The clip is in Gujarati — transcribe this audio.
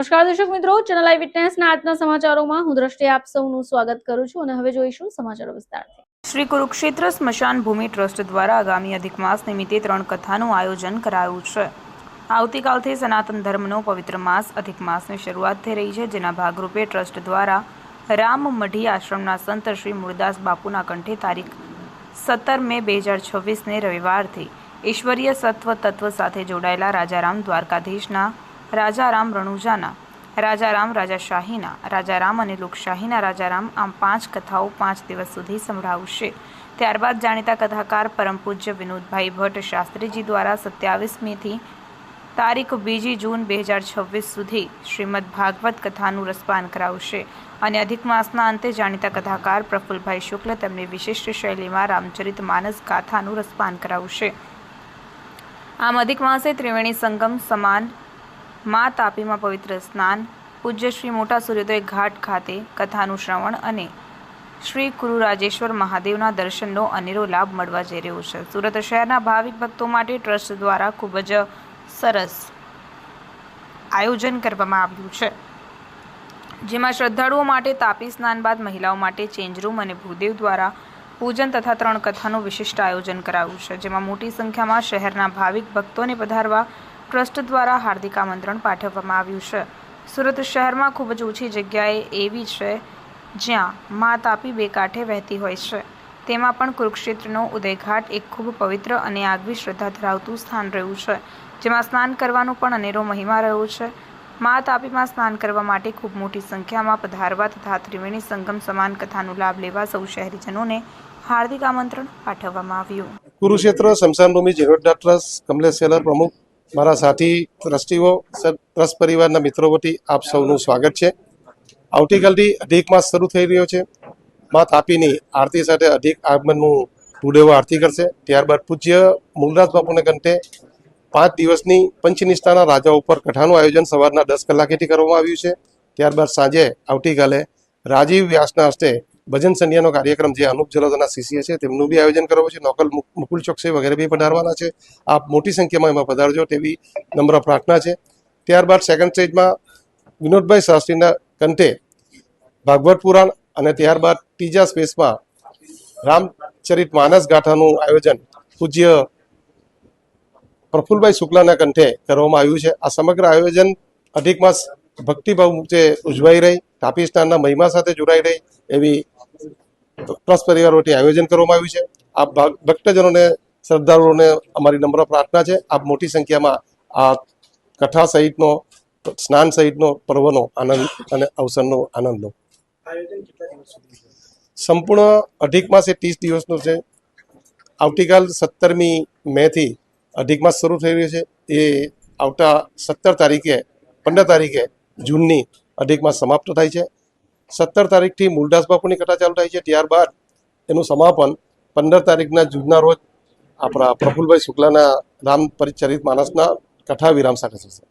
નમસ્કાર દર્શક મિત્રો, ચેનલ લાઈવ વિટનેસના આજના સમાચારોમાં હું દ્રષ્ટિ આપ સૌનું સ્વાગત કરું છું અને હવે જોઈશું સમાચારો વિસ્તારથી। શ્રી કુરુક્ષેત્ર સ્મશાન ભૂમિ ટ્રસ્ટ દ્વારા આગામી અધિક માસ નિમિત્તે 3 કથાનું આયોજન કરાયું છે। આવતીકાલથી સનાતન ધર્મનો પવિત્ર માસ અધિક માસની શરૂઆત થઈ રહી છે, જેના ભાગરૂપે ટ્રસ્ટ દ્વારા રામ મઢી આશ્રમના સંત શ્રી મૂળદાસ બાપુના કંઠે તારીખ 17 મે 2026ને રવિવારથી ઈશ્વરીય સત્વ તત્વ સાથે જોડાયેલા રાજારામ દ્વારકાધીશના, રાજારામ રણુજાના, રાજારામ રાજાશાહીના, રાજારામ અને લોકશાહીના રાજારામ આમ 5 કથાઓ 5 દિવસ સુધી સંભળાવશે। ત્યારબાદ જાણીતા કથાકાર પરમ પૂજ્ય વિનોદભાઈ ભટ્ટ શાસ્ત્રીજી દ્વારા 27 મેથી તારીખ 2 જૂન 2026 સુધી શ્રીમદ ભાગવત કથાનું રસપાન કરાવશે અને અધિક માસના અંતે જાણીતા કથાકાર પ્રફુલભાઈ શુક્લ તેમની વિશિષ્ટ શૈલીમાં રામચરિત માનસ ગાથાનું રસપાન કરાવશે। આમ અધિક માસે ત્રિવેણી સંગમ સમાન મા તાપીમાં પવિત્ર સ્નાન, પૂજ્ય શ્રી મોટા સૂર્યોદય ઘાટ ખાતે કથાનું શ્રવણ અને શ્રી કુરુરાજેશ્વર મહાદેવના દર્શનનો અનેરો લાભ મળવા જઈ રહ્યો છે। સુરત શહેરના ભાવિક ભક્તો માટે ટ્રસ્ટ દ્વારા ખૂબ જ સરસ આયોજન કરવામાં આવ્યું છે, જેમાં શ્રદ્ધાળુઓ માટે તાપી સ્નાન બાદ મહિલાઓ માટે ચેન્જ રૂમ અને ભૂદેવ દ્વારા પૂજન તથા 3 કથાનું વિશિષ્ટ આયોજન કરાયું છે, જેમાં મોટી સંખ્યામાં શહેરના ભાવિક ભક્તોને પધારવા ટ્રસ્ટ દ્વારા હાર્દિક આમંત્રણ પાઠવવામાં આવ્યું છે। સુરત શહેરમાં ખૂબ જ ઓછી જગ્યાએ એવી છે જ્યાં મા તાપી બે કાંઠે વહેતી હોય છે, તેમાં પણ કુરુક્ષેત્રનો ઉદયઘાટ એક ખૂબ પવિત્ર અને આગવી શ્રદ્ધા ધરાવતું સ્થાન રહ્યું છે, જેમાં સ્નાન કરવાનો પણ અનેરો મહિમા રહ્યો છે। મા તાપીમાં સ્નાન કરવા માટે ખૂબ મોટી સંખ્યામાં પધારવા તથા ત્રિવેણી સંગમ સમાન કથાનો લાભ લેવા સૌ શહેરીજનોને હાર્દિક આમંત્રણ પાઠવવામાં આવ્યું। કુરુક્ષેત્ર સ્મશાન ભૂમિ જીર્ણોદ્ધાર ટ્રસ્ટ કમલેશ સેલર પ્રમુખ, મારા સાથી ટ્રસ્ટીઓ, ટ્રસ્ટ પરિવારના મિત્રો વતી આપ સૌનું સ્વાગત છે। આવતીકાલથી અધિક માસ શરૂ થઈ રહ્યો છે। મા તાપીની આરતી સાથે અધિક આગમનનું ભૂદેવો આરતી કરશે। ત્યારબાદ પૂજ્ય મૂળદાસ બાપુને કંઠે 5 દિવસની પંચનિષ્ઠાના રાજા ઉપર કથાનું આયોજન સવારના 10 કલાકેથી કરવામાં આવ્યું છે। ત્યારબાદ સાંજે આવતીકાલે રાજીવ વ્યાસના હસ્તે ભજન સંધ્યાનો કાર્યક્રમ, જે અનુપ જલોદરના શિષ્ય છે તેમનું બી આયોજન કરવામાં છે। નોકલ મુકુલ ચોકસી વગેરે બી પધારવાના છે। આપ મોટી સંખ્યામાં એમાં પધારજો તેવી નમ્ર પ્રાર્થના છે। ત્યારબાદ સેકન્ડ સ્ટેજમાં વિનોદભાઈ શાસ્ત્રીના કંઠે ભાગવત પુરાણ અને ત્યારબાદ ત્રીજા સ્પેસમાં રામચરિત માનસ ગાથાનું આયોજન પૂજ્ય પ્રફુલભાઈ શુક્લાના કંઠે કરવામાં આવ્યું છે। આ સમગ્ર આયોજન અધિક માસ ભક્તિભાવ જે ઉજવાઈ રહી, તાપી સ્નાનના મહિમા સાથે જોડાઈ રહી એવી ટ્રસ્ટ પરિવાર વતી આયોજન કરવામાં આવ્યું છે। આ ભક્તજનોને, શ્રદ્ધાળુઓને અમારી નમ્ર પ્રાર્થના છે, આપ મોટી સંખ્યામાં આ કથા સહિતનો, સ્નાન સહિતનો પર્વનો આનંદ અને અવસરનો આનંદ લો। સંપૂર્ણ અધિક માસ એ 30 દિવસનો છે। આવતીકાલ 17મી મેથી અધિક માસ શરૂ થઈ રહ્યો છે। એ આવતા 15 તારીખે જૂનની અધિક માસ સમાપ્ત થાય છે। 17 તારીખથી મૂળદાસ બાપુની કથા ચાલુ થાય છે। ત્યારબાદ એનું સમાપન 15 તારીખના જૂનના રોજ આપણા પ્રફુલભાઈ શુક્લાના રામચરિત માનસના કથા વિરામ સાથે થશે।